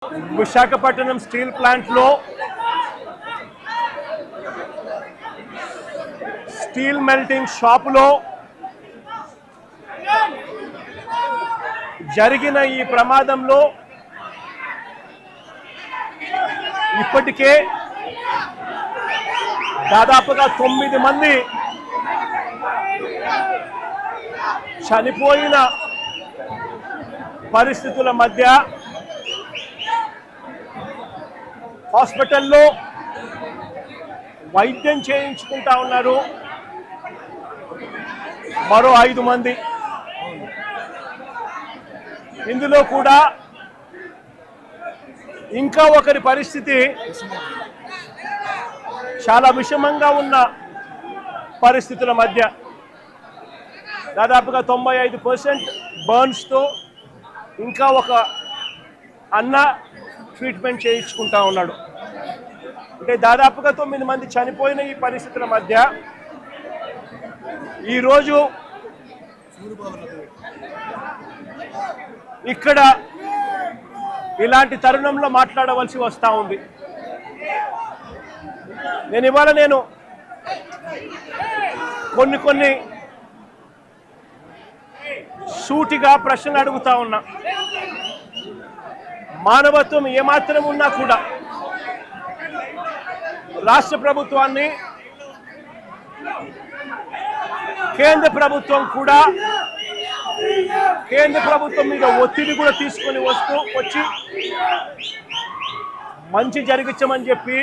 Visakhapatnam steel ప్లాంట్లో steel melting షాపులో జరిగిన ఈ ప్రమాదంలో ఇప్పటికే దాదాపుగా 9 మంది చనిపోయిన పరిస్థితుల మధ్య హాస్పిటల్లో వైద్యం చేయించుకుంటా ఉన్నారు మరో 5 మంది. ఇందులో కూడా ఇంకా ఒకరి పరిస్థితి చాలా విషమంగా ఉన్న పరిస్థితుల మధ్య దాదాపుగా 95% బర్న్స్తో ఇంకా ఒక అన్న ట్రీట్మెంట్ చేయించుకుంటా ఉన్నాడు. అంటే దాదాపుగా 9 మంది చనిపోయిన ఈ పరిస్థితుల మధ్య ఈరోజు ఇక్కడ ఇలాంటి తరుణంలో మాట్లాడవలసి వస్తూ ఉంది. ఇవాళ కొన్ని సూటిగా ప్రశ్నలు అడుగుతా ఉన్నా. మానవత్వం ఏమాత్రం ఉన్నా కూడా రాష్ట్ర ప్రభుత్వాన్ని, కేంద్ర ప్రభుత్వం కూడా కేంద్ర ప్రభుత్వం మీద ఒత్తిడి కూడా తీసుకొని వచ్చి మంచి జరిగించమని చెప్పి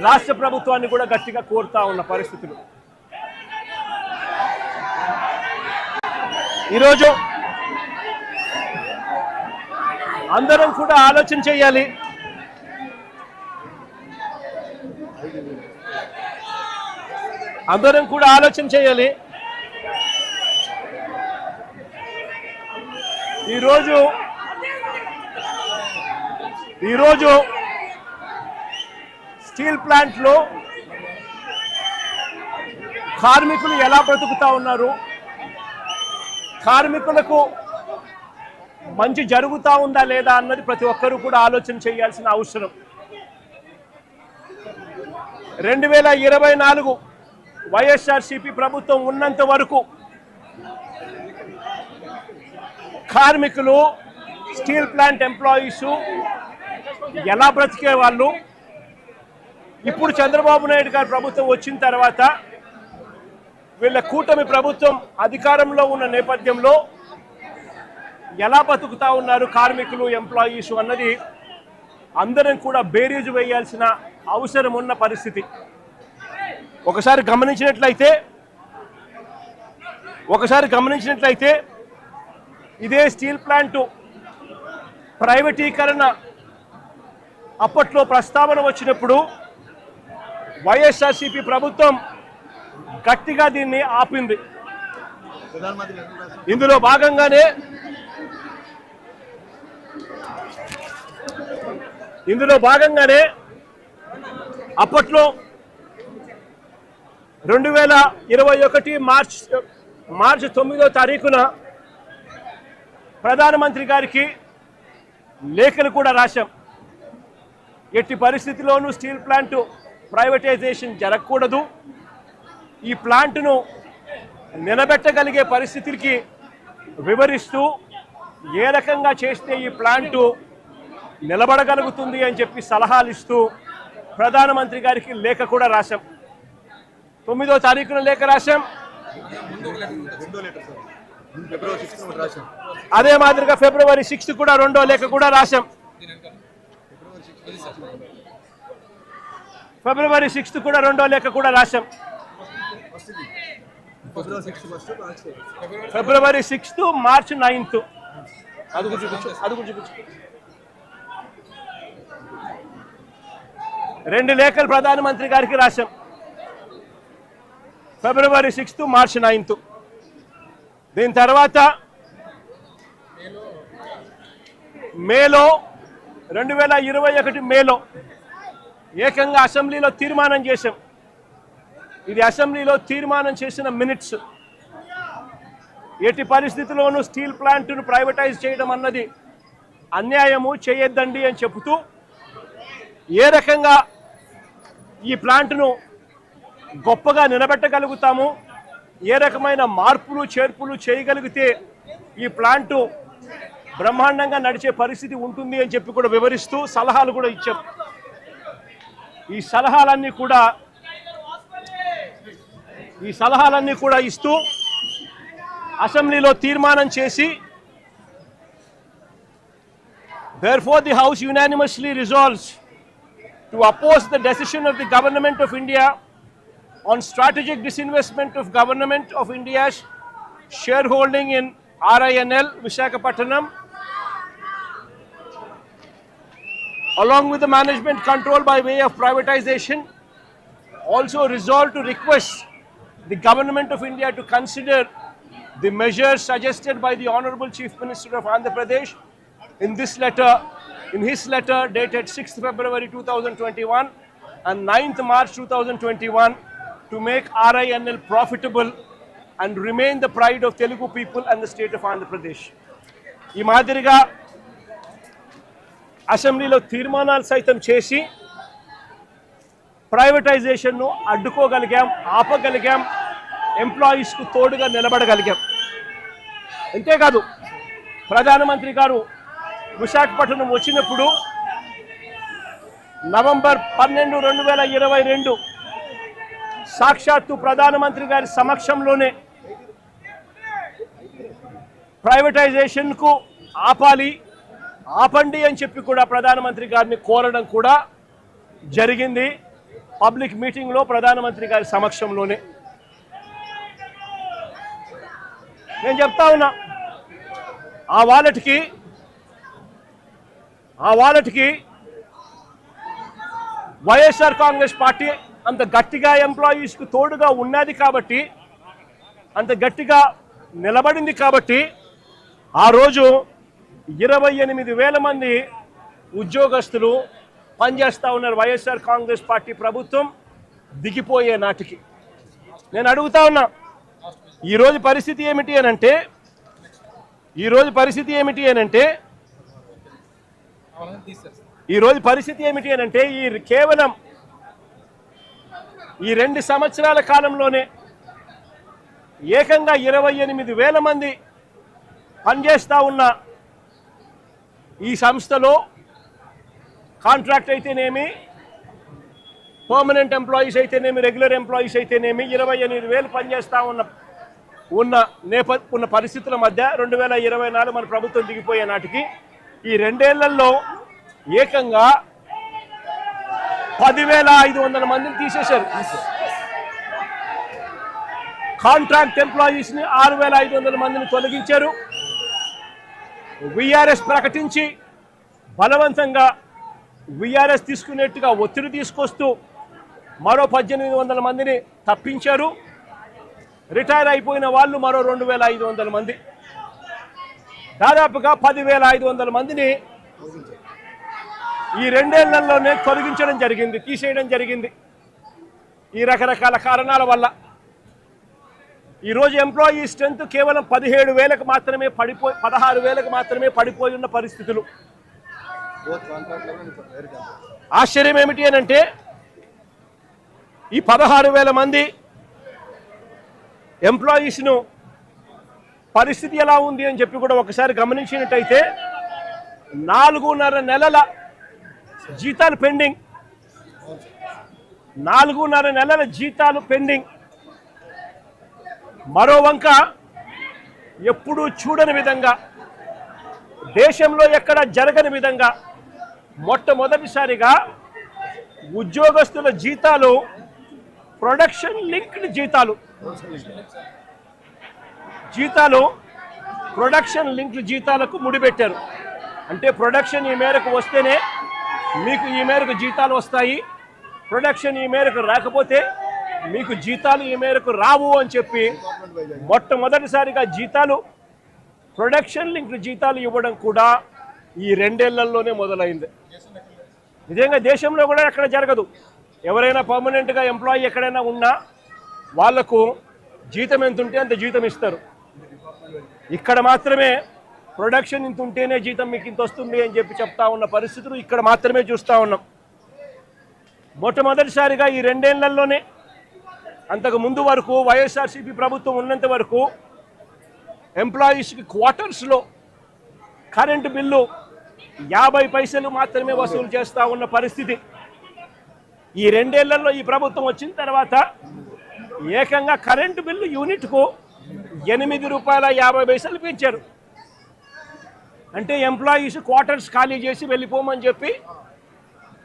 రాష్ట్ర ప్రభుత్వాన్ని కూడా గట్టిగా కోరుతా ఉన్న పరిస్థితులు. ఈరోజు అందరం కూడా ఆలోచన చేయాలి. ఈరోజు స్టీల్ ప్లాంట్లో కార్మికులు ఎలా బ్రతుకుతా ఉన్నారు, కార్మికులకు మంచి జరుగుతూ ఉందా లేదా అన్నది ప్రతి ఒక్కరూ కూడా ఆలోచన చేయాల్సిన అవసరం. 2024 వైఎస్ఆర్సీపీ ప్రభుత్వం ఉన్నంత వరకు కార్మికులు, స్టీల్ ప్లాంట్ ఎంప్లాయీస్ ఎలా బ్రతికే వాళ్ళు, ఇప్పుడు చంద్రబాబు నాయుడు గారి ప్రభుత్వం వచ్చిన తర్వాత వీళ్ళ కూటమి ప్రభుత్వం అధికారంలో ఉన్న నేపథ్యంలో ఎలా బతుకుతా ఉన్నారు కార్మికులు, ఎంప్లాయీస్ అన్నది అందరం కూడా బేరీజు వేయాల్సిన అవసరం ఉన్న పరిస్థితి. ఒకసారి గమనించినట్లయితే ఇదే స్టీల్ ప్లాంటు ప్రైవేటీకరణ అప్పట్లో ప్రస్తావన వచ్చినప్పుడు వైఎస్ఆర్సీపీ ప్రభుత్వం గట్టిగా దీన్ని ఆపింది. ఇందులో భాగంగానే అప్పట్లో 2021 మార్చి 9వ తారీఖున ప్రధానమంత్రి గారికి లేఖలు కూడా రాశాం. ఎట్టి పరిస్థితిలోనూ స్టీల్ ప్లాంటు ప్రైవేటైజేషన్ జరగకూడదు, ఈ ప్లాంటును నిలబెట్టగలిగే పరిస్థితికి వివరిస్తూ ఏ రకంగా చేస్తే ఈ ప్లాంటు నిలబడగలుగుతుంది అని చెప్పి సలహాలు ఇస్తూ ప్రధానమంత్రి గారికి లేఖ కూడా రాశాం. 9వ తారీఖున లేఖ రాశాం. అదే మాదిరిగా ఫిబ్రవరి 6 కూడా 2వ లేఖ కూడా రాశాం. ఫిబ్రవరి 6 కూడా 2వ లేఖ కూడా రాశాం. ఫిబ్రవరి 6, మార్చి 9 అది చూపించు. 2 లేఖలు ప్రధానమంత్రి గారికి రాశాం. ఫిబ్రవరి 6, మార్చి 9. దీని తర్వాత మేలో 2021 మేలో ఏకంగా అసెంబ్లీలో తీర్మానం చేశాం. ఇది అసెంబ్లీలో తీర్మానం చేసిన మినిట్స్. ఎట్టి పరిస్థితుల్లోనూ స్టీల్ ప్లాంట్ను ప్రైవేటైజ్ చేయడం అన్నది అన్యాయము చేయొద్దండి అని చెబుతూ ఏ రకంగా ఈ ప్లాంట్ను గొప్పగా నిలబెట్టగలుగుతాము, ఏ రకమైన మార్పులు చేర్పులు చేయగలిగితే ఈ ప్లాంటు బ్రహ్మాండంగా నడిచే పరిస్థితి ఉంటుంది అని చెప్పి కూడా వివరిస్తూ సలహాలు కూడా ఇచ్చాం. ఈ సలహాలన్నీ కూడా ఇస్తూ అసెంబ్లీలో తీర్మానం చేసి therefore the house unanimously resolves to oppose the decision of the government of India on strategic disinvestment of government of India's shareholding in RINL Visakhapatnam along with the management control by way of privatization. Also resolved to request the government of India to consider the measures suggested by the Honorable Chief Minister of Andhra Pradesh in his letter dated 6th February 2021 and 9th March 2021 to make RINL profitable and remain the pride of Telugu people and the state of Andhra Pradesh. ఈ మాదిరిగా అసెంబ్లీలో తీర్మానాలు సైతం చేసి ప్రైవేటైజేషన్ను అడ్డుకోగలిగాం, ఆపగలిగాం, ఎంప్లాయీస్కు తోడుగా నిలబడగలిగాం. అంతేకాదు ప్రధానమంత్రి గారు విశాఖపట్నం వచ్చినప్పుడు నవంబర్ 12, 2022 సాక్షాత్తు ప్రధానమంత్రి గారి సమక్షంలోనే ప్రైవేటైజేషన్కు ఆపండి అని చెప్పి కూడా ప్రధానమంత్రి గారిని కోరడం కూడా జరిగింది. పబ్లిక్ మీటింగ్లో ప్రధానమంత్రి గారి సమక్షంలోనే. నేను చెప్తా ఉన్నా, ఆ వాలెట్కి వైఎస్ఆర్ కాంగ్రెస్ పార్టీ అంత గట్టిగా ఎంప్లాయీస్కు తోడుగా ఉన్నది కాబట్టి, అంత గట్టిగా నిలబడింది కాబట్టి ఆ రోజు 28,000 మంది ఉద్యోగస్తులు పనిచేస్తూ ఉన్నారు వైఎస్ఆర్ కాంగ్రెస్ పార్టీ ప్రభుత్వం దిగిపోయే నాటికి. నేను అడుగుతా ఉన్నా, ఈరోజు పరిస్థితి ఏమిటి అనంటే కేవలం ఈ 2 సంవత్సరాల కాలంలోనే ఏకంగా 28,000 మంది పనిచేస్తూ ఉన్న ఈ సంస్థలో కాంట్రాక్ట్ అయితేనేమి, పర్మనెంట్ ఎంప్లాయీస్ అయితేనేమి, రెగ్యులర్ ఎంప్లాయీస్ అయితేనేమి 28,000 పనిచేస్తూ ఉన్న పరిస్థితుల మధ్య 2024 మన ప్రభుత్వం దిగిపోయే నాటికి ఈ 2 ఏళ్లలో ఏకంగా 10,500 మందిని తీసేశారు. కాంట్రాక్ట్ ఎంప్లాయీస్ని 6,500 మందిని తొలగించారు. విఆర్ఎస్ ప్రకటించి బలవంతంగా విఆర్ఎస్ తీసుకునేట్టుగా ఒత్తిడి తీసుకొస్తూ మరో 1,800 మందిని తప్పించారు. రిటైర్ అయిపోయిన వాళ్ళు మరో 2,500 మంది, దాదాపుగా 10,500 మందిని ఈ 2 ఏళ్లలోనే తొలగించడం జరిగింది, తీసేయడం జరిగింది. ఈ రకరకాల కారణాల వల్ల ఈరోజు ఎంప్లాయీ స్ట్రెంత్ కేవలం 17,000కు మాత్రమే 16,000కు మాత్రమే పడిపోయి ఉన్న పరిస్థితులు. ఆశ్చర్యం ఏమిటి అనంటే ఈ 16,000 మంది ఎంప్లాయీస్ను పరిస్థితి ఎలా ఉంది అని చెప్పి కూడా ఒకసారి గమనించినట్టయితే 4.5 నెలల జీతాలు పెండింగ్, 4.5 నెలల జీతాలు పెండింగ్. మరో వంక ఎప్పుడూ చూడని విధంగా, దేశంలో ఎక్కడ జరగని విధంగా మొట్టమొదటిసారిగా ఉద్యోగస్తుల జీతాలు ప్రొడక్షన్ లింక్డ్ ప్రొడక్షన్ లింక్డ్ జీతాలకు ముడిపెట్టారు. అంటే ప్రొడక్షన్ ఈ మేరకు వస్తేనే మీకు ఈ మేరకు జీతాలు వస్తాయి, ప్రొడక్షన్ ఈ మేరకు రాకపోతే మీకు జీతాలు ఈ మేరకు రావు అని చెప్పి మొట్టమొదటిసారిగా ప్రొడక్షన్ లింక్డ్ జీతాలు ఇవ్వడం కూడా ఈ 2 ఏళ్లలోనే మొదలైంది. నిజంగా దేశంలో కూడా ఎక్కడ జరగదు. ఎవరైనా పర్మనెంట్గా ఎంప్లాయీ ఎక్కడైనా ఉన్నా వాళ్లకు జీతం ఎంత ఉంటే అంత జీతం ఇస్తారు. ఇక్కడ మాత్రమే ప్రొడక్షన్ ఇంత ఉంటేనే జీతం మీకు ఇంత వస్తుంది అని చెప్పి చెప్తా ఉన్న పరిస్థితులు ఇక్కడ మాత్రమే చూస్తూ ఉన్నాం. మొట్టమొదటిసారిగా ఈ 2 ఏళ్లలోనే, అంతకు ముందు వరకు వైఎస్ఆర్సీపీ ప్రభుత్వం ఉన్నంత వరకు ఎంప్లాయీస్కి క్వార్టర్స్లో కరెంటు బిల్లు 50 పైసలు మాత్రమే వసూలు చేస్తూ ఉన్న పరిస్థితి. ఈ 2 ఏళ్లలో ఈ ప్రభుత్వం వచ్చిన తర్వాత ఏకంగా కరెంటు బిల్లు యూనిట్కు ₹8.50 పెంచారు. అంటే ఎంప్లాయీస్ క్వార్టర్స్ ఖాళీ చేసి వెళ్ళిపోమని చెప్పి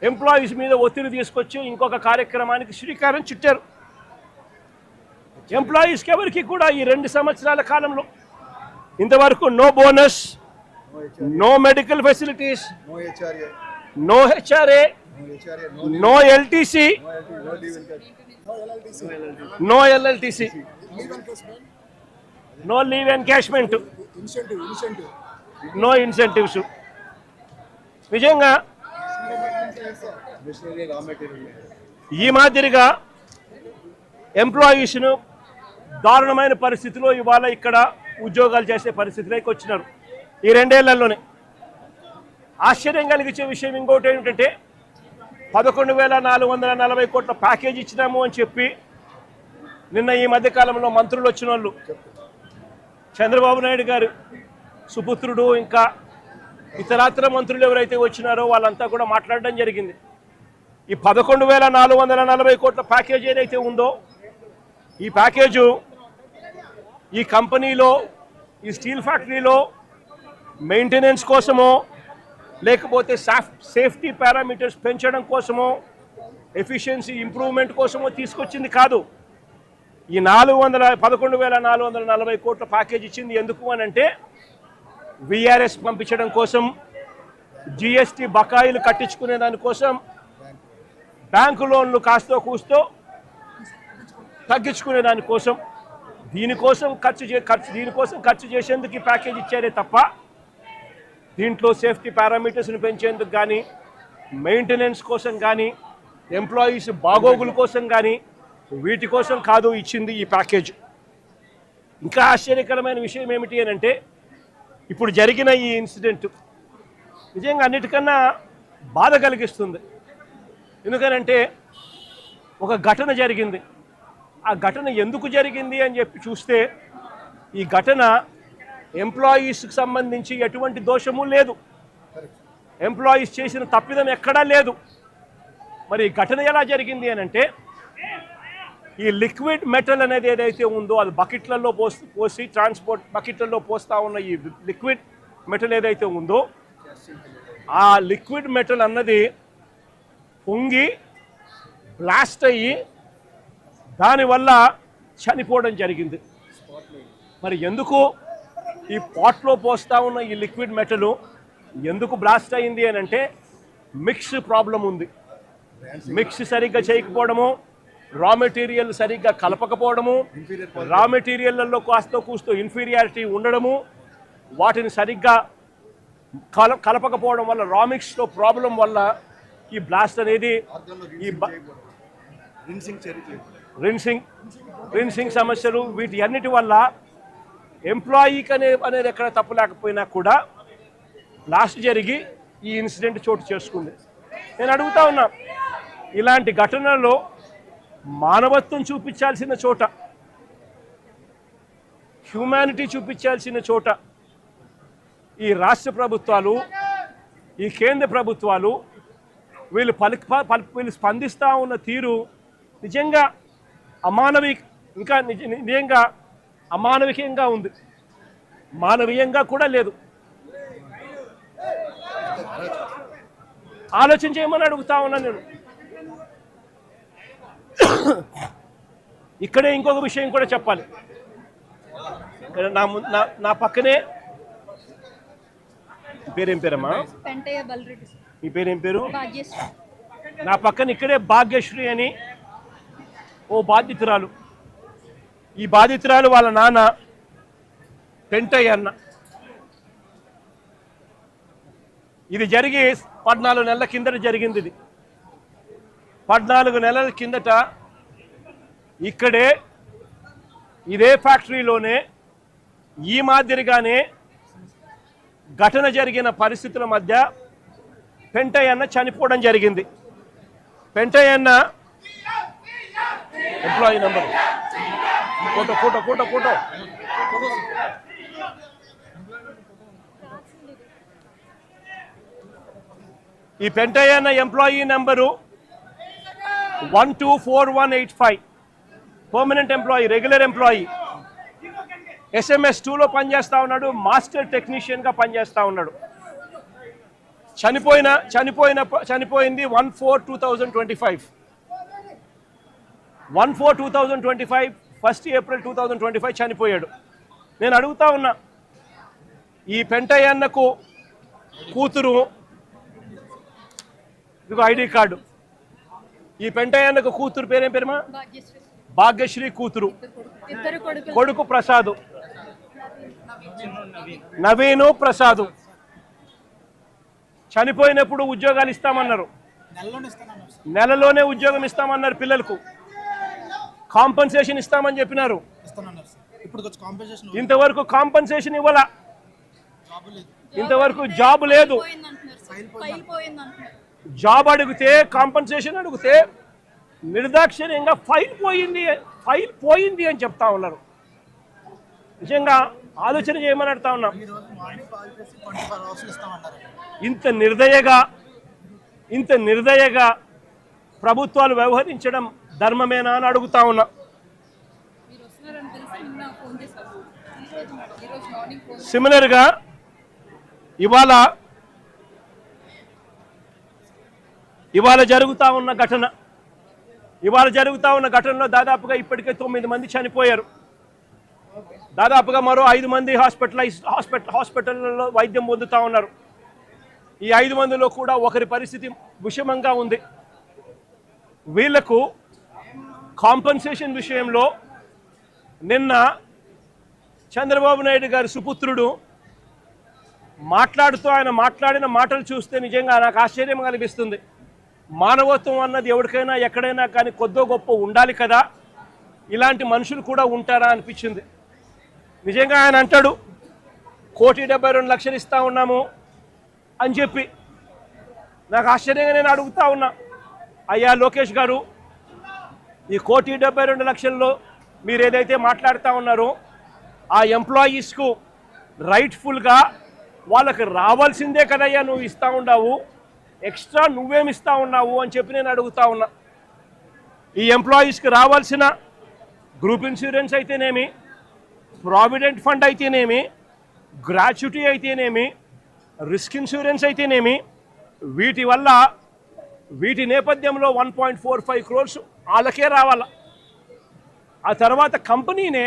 ఎంప్లాయీస్ మీద ఒత్తిడి తీసుకొచ్చి ఇంకొక కార్యక్రమానికి శ్రీకారం చుట్టారు. ఎంప్లాయీస్కి ఎవరికి కూడా ఈ 2 సంవత్సరాల కాలంలో ఇంతవరకు no bonus, no medical facilities, no HRA, no LTC, no LLTC, no leave encashment, no incentives. నిజంగా ఈ మాదిరిగా ఎంప్లాయీస్ను దారుణమైన పరిస్థితిలో ఇవాళ ఇక్కడ ఉద్యోగాలు చేసే పరిస్థితిలోకి వచ్చినారు ఈ 2 ఏళ్లలోనే. ఆశ్చర్యం కలిగించే విషయం ఇంకోటి ఏమిటంటే 11,440 కోట్ల ప్యాకేజ్ ఇచ్చినాము అని చెప్పి నిన్న ఈ మధ్యకాలంలో మంత్రులు వచ్చిన వాళ్ళు, చంద్రబాబు నాయుడు గారు సుపుత్రుడు ఇంకా ఇతరాతర మంత్రులు ఎవరైతే వచ్చినారో వాళ్ళంతా కూడా మాట్లాడడం జరిగింది. ఈ 11,440 కోట్ల ప్యాకేజ్ ఏదైతే ఉందో ఈ ప్యాకేజు ఈ కంపెనీలో, ఈ స్టీల్ ఫ్యాక్టరీలో మెయింటెనెన్స్ కోసమో లేకపోతే సేఫ్టీ పారామీటర్స్ పెంచడం కోసమో ఎఫిషియన్సీ ఇంప్రూవ్మెంట్ కోసమో తీసుకొచ్చింది కాదు. ఈ 11,440 కోట్ల ప్యాకేజ్ ఇచ్చింది ఎందుకు అని అంటే విఆర్ఎస్ పంపించడం కోసం, జిఎస్టీ బకాయిలు కట్టించుకునే దానికోసం, బ్యాంకు లోన్లు కాస్తో కూస్తో తగ్గించుకునే దానికోసం, దీనికోసం ఖర్చు చేసేందుకు ఈ ప్యాకేజ్ ఇచ్చారే తప్ప దీంట్లో సేఫ్టీ పారామీటర్స్ని పెంచేందుకు కానీ, మెయింటెనెన్స్ కోసం కానీ, ఎంప్లాయీస్ బాగోగుల కోసం కానీ వీటి కోసం కాదు ఇచ్చింది ఈ ప్యాకేజ్. ఇంకా ఆశ్చర్యకరమైన విషయం ఏమిటి అని అంటే ఇప్పుడు జరిగిన ఈ ఇన్సిడెంట్ నిజంగా అన్నిటికన్నా బాధ కలిగిస్తుంది. ఎందుకనంటే ఒక ఘటన జరిగింది. ఆ ఘటన ఎందుకు జరిగింది అని చెప్పి చూస్తే ఈ ఘటన ఎంప్లాయీస్కి సంబంధించి ఎటువంటి దోషము లేదు, ఎంప్లాయీస్ చేసిన తప్పిదం ఎక్కడా లేదు. మరి ఈ ఘటన ఎలా జరిగింది అని అంటే ఈ లిక్విడ్ మెటల్ అనేది ఏదైతే ఉందో అది బకెట్లలో పోసి ట్రాన్స్పోర్ట్ బకెట్లలో పోస్తూ ఉన్న ఈ లిక్విడ్ మెటల్ ఏదైతే ఉందో ఆ లిక్విడ్ మెటల్ అన్నది పొంగి బ్లాస్ట్ అయ్యి దానివల్ల చనిపోవడం జరిగింది. మరి ఎందుకు ఈ పాట్లో పోస్తూ ఉన్న ఈ లిక్విడ్ మెటల్ ఎందుకు బ్లాస్ట్ అయింది అని అంటే మిక్స్ ప్రాబ్లం ఉంది. మిక్స్ సరిగ్గా చేయకపోవడము, రా మెటీరియల్ సరిగ్గా కలపకపోవడము, రా మెటీరియల్లో కాస్తో కూస్తో ఇన్ఫీరియారిటీ ఉండడము, వాటిని సరిగ్గా కలపకపోవడం వల్ల రా మిక్స్లో ప్రాబ్లం వల్ల ఈ బ్లాస్ట్ అనేది ఈ రిన్సింగ్ సమస్యలు వీటి అన్నిటి వల్ల ఎంప్లాయీకి అనేది ఎక్కడ తప్పు లేకపోయినా కూడా బ్లాస్ట్ జరిగి ఈ ఇన్సిడెంట్ చోటు చేసుకుంది. నేను అడుగుతా ఉన్నా, ఇలాంటి ఘటనలో మానవత్వం చూపించాల్సిన చోట, హ్యూమానిటీ చూపించాల్సిన చోట ఈ రాష్ట్ర ప్రభుత్వాలు, ఈ కేంద్ర ప్రభుత్వాలు వీళ్ళు స్పందిస్తూ ఉన్న తీరు నిజంగా నిజంగా అమానవికంగా ఉంది, మానవీయంగా కూడా లేదు. ఆలోచన చేయమని అడుగుతా ఉన్నా నేను. ఇక్కడే ఇంకొక విషయం కూడా చెప్పాలి. నా పక్కనే పేరేం పేరమ్మా? మీ పేరేం పేరు? నా పక్కన ఇక్కడే భాగ్యశ్రీ అని ఓ బాధితురాలు. ఈ బాధితురాలు వాళ్ళ నాన్న పెంటయ్య అన్న. ఇది జరిగి 14 నెలల కిందట జరిగింది. ఇది 14 నెలల కిందట ఇక్కడే ఇదే ఫ్యాక్టరీలోనే ఈ మాదిరిగానే ఘటన జరిగిన పరిస్థితుల మధ్య పెంటయ్యన్న చనిపోవడం జరిగింది. పెంటయ్యన్న ఎంప్లాయీ నెంబర్ ఫోటో ఈ పెంటయ్యన్న employee number 124185, permanent employee, regular employee. SMS 2లో పనిచేస్తూ ఉన్నాడు, మాస్టర్ టెక్నీషియన్గా పనిచేస్తూ ఉన్నాడు. చనిపోయింది 1/4/2025, 1/4/2025, 1 April 2025 చనిపోయాడు. నేను అడుగుతా ఉన్నా, ఈ పెంటయ్యన్నకు కూతురు, ఇదిగో ఐడి కార్డు, ఈ పెంటయ్యన్నకు కూతురు పేరేం పేరుమా? భాగ్యశ్రీ కూతురు, కొడుకు ప్రసాదు, నవీను ప్రసాదు. చనిపోయినప్పుడు ఉద్యోగాలు ఇస్తామన్నారు, నెలలోనే ఉద్యోగం ఇస్తామన్నారు పిల్లలకు, కాంపన్సేషన్ ఇస్తామని చెప్పినారు. ఇంతవరకు కాంపన్సేషన్ ఇవ్వాల, ఇంతవరకు జాబ్ లేదు. జాబ్ అడిగితే, కాంపన్సేషన్ అడిగితే నిర్దాక్షిణ్యంగా ఫైల్ పోయింది అని చెప్తా ఉన్నారు. నిజంగా ఆలోచన చేయమని అడుగుతా ఉన్నాం. ఇంత నిర్దయగా ప్రభుత్వాలు వ్యవహరించడం ధర్మమేనా అని అడుగుతా ఉన్నా. సిమిలర్గా ఇవాళ జరుగుతూ ఉన్న ఘటనలో దాదాపుగా ఇప్పటికే 9 మంది చనిపోయారు. దాదాపుగా మరో 5 మంది హాస్పిటల్లో వైద్యం పొందుతూ ఉన్నారు. ఈ 5 మందిలో కూడా ఒకరి పరిస్థితి విషమంగా ఉంది. వీళ్లకు కాంపన్సేషన్ విషయంలో నిన్న చంద్రబాబు నాయుడు గారి సుపుత్రుడు ఆయన మాట్లాడిన మాటలు చూస్తే నిజంగా నాకు ఆశ్చర్యం అనిపిస్తుంది. మానవత్వం అన్నది ఎవరికైనా ఎక్కడైనా కానీ కొద్దో గొప్ప ఉండాలి కదా, ఇలాంటి మనుషులు కూడా ఉంటారా అనిపించింది. నిజంగా ఆయన అంటాడు 1,72,00,000 ఇస్తా ఉన్నాము అని చెప్పి. నాకు ఆశ్చర్యంగా నేను అడుగుతా ఉన్నా, అయ్యా లోకేష్ గారు, ఈ 1,72,00,000లో మీరు ఏదైతే మాట్లాడుతూ ఉన్నారో ఆ ఎంప్లాయీస్కు రైట్ఫుల్గా వాళ్ళకి రావాల్సిందే కదయ్యా నువ్వు ఇస్తూ ఉన్నావు, ఎక్స్ట్రా నువ్వేమి ఇస్తూ ఉన్నావు అని చెప్పి నేను అడుగుతా ఉన్నా. ఈ ఎంప్లాయీస్కి రావాల్సిన గ్రూప్ ఇన్సూరెన్స్ అయితేనేమి, ప్రావిడెంట్ ఫండ్ అయితేనేమి, గ్రాట్యుటీ అయితేనేమి, రిస్క్ ఇన్సూరెన్స్ అయితేనేమి, వీటి నేపథ్యంలో 1.45 crores వాళ్ళకే రావాలా. ఆ తర్వాత కంపెనీనే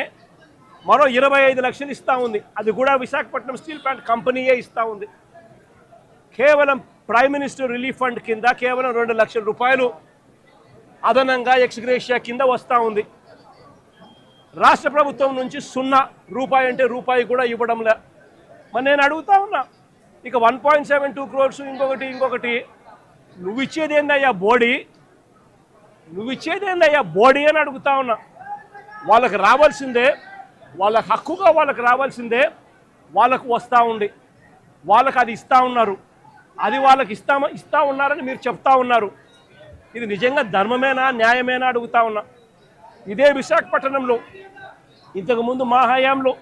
మరో 25 లక్షలు ఇస్తూ ఉంది. అది కూడా విశాఖపట్నం స్టీల్ ప్లాంట్ కంపెనీయే ఇస్తూ ఉంది. కేవలం ప్రైమ్ మినిస్టర్ రిలీఫ్ ఫండ్ కింద కేవలం 2 లక్షల రూపాయలు అదనంగా ఎక్స్గ్రేషియా కింద వస్తూ ఉంది. రాష్ట్ర ప్రభుత్వం నుంచి 0 రూపాయి అంటే రూపాయి కూడా ఇవ్వడంలే. మరి నేను అడుగుతా ఉన్నా, ఇక 1.72 crores ఇంకొకటి నువ్వు ఇచ్చేదేందయ్యా బోడీ అని అడుగుతా ఉన్నా. వాళ్ళకి రావాల్సిందే, వాళ్ళ హక్కుగా వాళ్ళకి రావాల్సిందే వాళ్ళకు వస్తూ ఉంది. వాళ్ళకి అది ఇస్తూ ఉన్నారు, అది వాళ్ళకి ఇస్తూ ఉన్నారని మీరు చెప్తా ఉన్నారు. ఇది నిజంగా ధర్మమేనా, న్యాయమేనా అడుగుతా ఉన్నా. ఇదే విశాఖపట్నంలో ఇంతకుముందు మా హయాంలో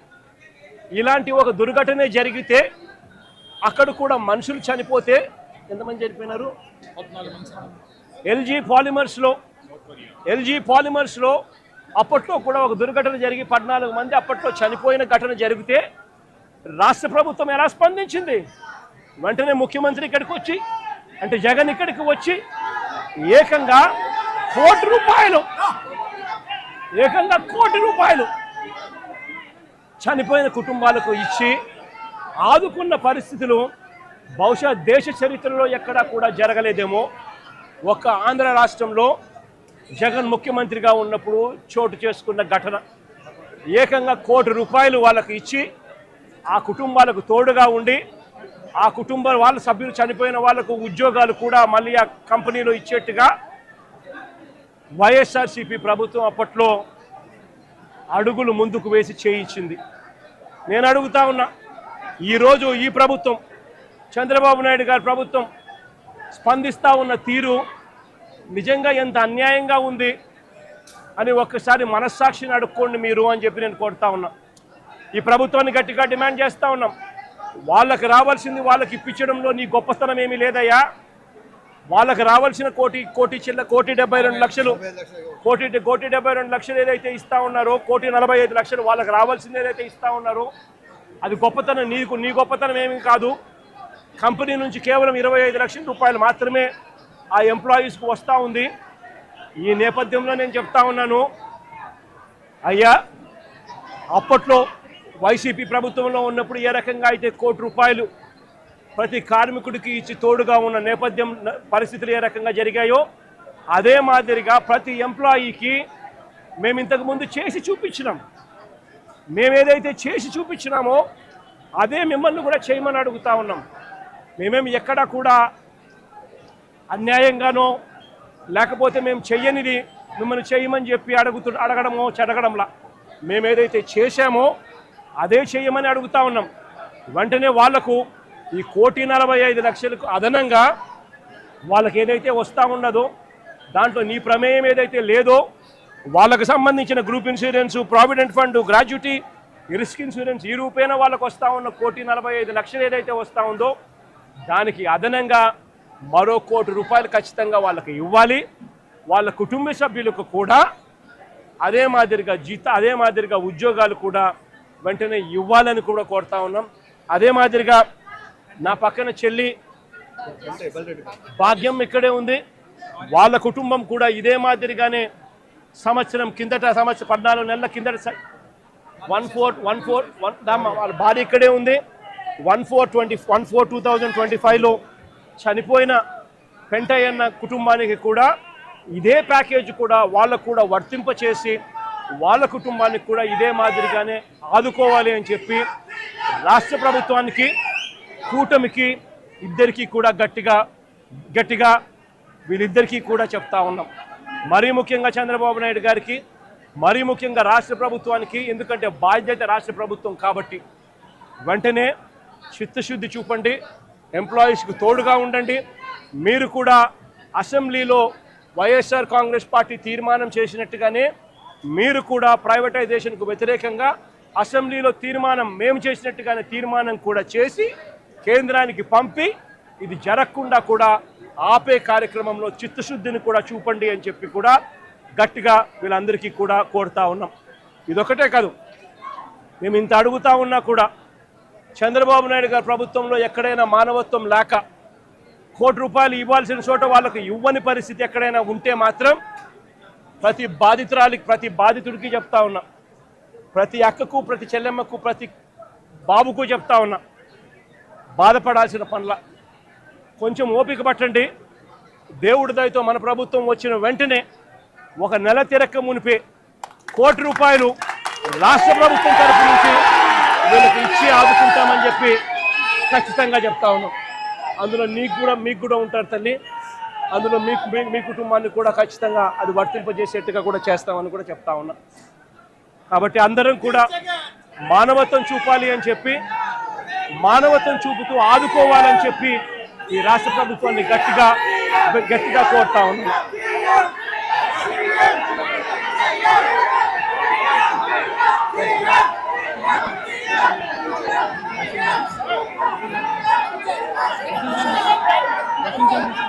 ఇలాంటి ఒక దుర్ఘటన జరిగితే అక్కడ కూడా మనుషులు చనిపోతే ఎంతమంది చనిపోయినారు? ఎల్జీ పాలిమర్స్లో అప్పట్లో కూడా ఒక దుర్ఘటన జరిగి 14 మంది అప్పట్లో చనిపోయిన ఘటన జరిగితే రాష్ట్ర ప్రభుత్వం ఎలా స్పందించింది? వెంటనే ముఖ్యమంత్రి ఇక్కడికి వచ్చి, అంటే జగన్ ఇక్కడికి వచ్చి ఏకంగా ₹1 కోటి చనిపోయిన కుటుంబాలకు ఇచ్చి ఆదుకున్న పరిస్థితులు బహుశా దేశ చరిత్రలో ఎక్కడా కూడా జరగలేదేమో. ఒక్క ఆంధ్ర రాష్ట్రంలో జగన్ ముఖ్యమంత్రిగా ఉన్నప్పుడు చోటు చేసుకున్న ఘటన. ఏకంగా ₹1 కోటి వాళ్ళకి ఇచ్చి ఆ కుటుంబాలకు తోడుగా ఉండి ఆ వాళ్ళ సభ్యులు చనిపోయిన వాళ్లకు ఉద్యోగాలు కూడా మళ్ళీ ఆ కంపెనీలో ఇచ్చేట్టుగా వైఎస్ఆర్సీపీ ప్రభుత్వం అప్పట్లో అడుగులు ముందుకు వేసి చేయించింది. నేను అడుగుతా ఉన్నా, ఈరోజు ఈ ప్రభుత్వం చంద్రబాబు నాయుడు గారి ప్రభుత్వం స్పందిస్తూ ఉన్న తీరు నిజంగా ఎంత అన్యాయంగా ఉంది అని ఒక్కసారి మనస్సాక్షిని అడుక్కోండి మీరు అని చెప్పి నేను కోరుతా ఉన్నా. ఈ ప్రభుత్వాన్ని గట్టిగా డిమాండ్ చేస్తూ ఉన్నాం. వాళ్ళకి రావాల్సింది వాళ్ళకి ఇప్పించడంలో నీ గొప్పతనం ఏమీ లేదయ్యా. వాళ్ళకి రావాల్సిన కోటి 72 లక్షలు కోటి 72 లక్షలు ఏదైతే ఇస్తా ఉన్నారో, 1,45 లక్షలు వాళ్ళకి రావాల్సింది ఏదైతే ఇస్తా ఉన్నారో అది గొప్పతనం. నీ గొప్పతనం ఏమీ కాదు. కంపెనీ నుంచి కేవలం 25 లక్షల రూపాయలు మాత్రమే ఆ ఎంప్లాయీస్కి వస్తూ ఉంది. ఈ నేపథ్యంలో నేను చెప్తా ఉన్నాను, అయ్యా అప్పట్లో వైసీపీ ప్రభుత్వంలో ఉన్నప్పుడు ఏ రకంగా అయితే ₹1,00,00,000 ప్రతి కార్మికుడికి ఇచ్చి తోడుగా ఉన్న నేపథ్యం పరిస్థితులు ఏ రకంగా జరిగాయో అదే మాదిరిగా ప్రతి ఎంప్లాయీకి మేము ఇంతకుముందు చేసి చూపించినాం. మేమేదైతే చేసి చూపించినామో అదే మిమ్మల్ని కూడా చేయమని అడుగుతా ఉన్నాం. మేమేమి ఎక్కడా కూడా అన్యాయంగానో లేకపోతే మేము చెయ్యనిది మిమ్మల్ని చేయమని చెప్పి అడగడంలా మేమేదైతే చేశామో అదే చేయమని అడుగుతా ఉన్నాం. వెంటనే వాళ్లకు ఈ 1,45 లక్షలకు అదనంగా వాళ్ళకి ఏదైతే వస్తూ ఉన్నదో దాంట్లో నీ ప్రమేయం ఏదైతే లేదో వాళ్ళకు సంబంధించిన group insurance, provident fund, gratuity, risk insurance ఈ రూపేణ వాళ్ళకు వస్తూ ఉన్న 1,45 లక్షలు ఏదైతే వస్తూ ఉందో దానికి అదనంగా మరో ₹1,00,00,000 ఖచ్చితంగా వాళ్ళకి ఇవ్వాలి. వాళ్ళ కుటుంబ సభ్యులకు కూడా అదే మాదిరిగా ఉద్యోగాలు కూడా వెంటనే ఇవ్వాలని కూడా కోరుతా ఉన్నాం. అదే మాదిరిగా నా పక్కన చెల్లి భాగ్యం ఇక్కడే ఉంది. వాళ్ళ కుటుంబం కూడా ఇదే మాదిరిగానే సంవత్సరం 14 నెలల కిందట 14 వాళ్ళ భార్య ఇక్కడే ఉంది. 1/4/2025లో చనిపోయిన పెంటయ్యన్న కుటుంబానికి కూడా ఇదే ప్యాకేజ్ కూడా వాళ్ళకు కూడా వర్తింపచేసి వాళ్ళ కుటుంబానికి కూడా ఇదే మాదిరిగానే ఆదుకోవాలి అని చెప్పి రాష్ట్ర ప్రభుత్వానికి, కూటమికి ఇద్దరికీ కూడా గట్టిగా వీళ్ళిద్దరికీ కూడా చెప్తా ఉన్నాం. మరీ ముఖ్యంగా చంద్రబాబు నాయుడు గారికి, మరీ ముఖ్యంగా రాష్ట్ర ప్రభుత్వానికి, ఎందుకంటే బాధ్యత రాష్ట్ర ప్రభుత్వం కాబట్టి వెంటనే చిత్తశుద్ధి చూపండి, ఎంప్లాయీస్కి తోడుగా ఉండండి. మీరు కూడా అసెంబ్లీలో వైఎస్ఆర్ కాంగ్రెస్ పార్టీ తీర్మానం చేసినట్టుగానే మీరు కూడా ప్రైవేటైజేషన్కు వ్యతిరేకంగా అసెంబ్లీలో మేము చేసినట్టుగానే తీర్మానం కూడా చేసి కేంద్రానికి పంపి ఇది జరగకుండా కూడా ఆపే కార్యక్రమంలో చిత్తశుద్ధిని కూడా చూపండి అని చెప్పి కూడా గట్టిగా వీళ్ళందరికీ కూడా కోరుతా ఉన్నాం. ఇదొకటే కాదు, మేము ఇంత అడుగుతా ఉన్నా కూడా చంద్రబాబు నాయుడు గారి ప్రభుత్వంలో ఎక్కడైనా మానవత్వం లేక ₹1,00,00,000 ఇవ్వాల్సిన చోట వాళ్ళకు ఇవ్వని పరిస్థితి ఎక్కడైనా ఉంటే మాత్రం ప్రతి బాధితుడికి చెప్తా ఉన్నా, ప్రతి అక్కకు, ప్రతి చెల్లెమ్మకు, ప్రతి బాబుకు చెప్తా ఉన్నా, బాధపడాల్సిన పనుల కొంచెం ఓపిక పట్టండి. దేవుడి దయతో మన ప్రభుత్వం వచ్చిన వెంటనే ఒక నెల తిరక్క మునిపే ₹1,00,00,000 రాష్ట్ర ప్రభుత్వం తరఫు నుంచి వీళ్ళకి ఇచ్చి ఆదుకుంటామని చెప్పి ఖచ్చితంగా చెప్తా ఉన్నాం. అందులో మీకు కూడా ఉంటారు తల్లి, అందులో మీ కుటుంబాన్ని కూడా ఖచ్చితంగా అది వర్తింపజేసేట్టుగా కూడా చేస్తామని కూడా చెప్తా ఉన్నా. కాబట్టి అందరం కూడా మానవత్వం చూపాలి అని చెప్పి, మానవత్వం చూపుతూ ఆదుకోవాలని చెప్పి ఈ రాష్ట్ర ప్రభుత్వాన్ని గట్టిగా కోరుతా ఉన్నాం. Thank you.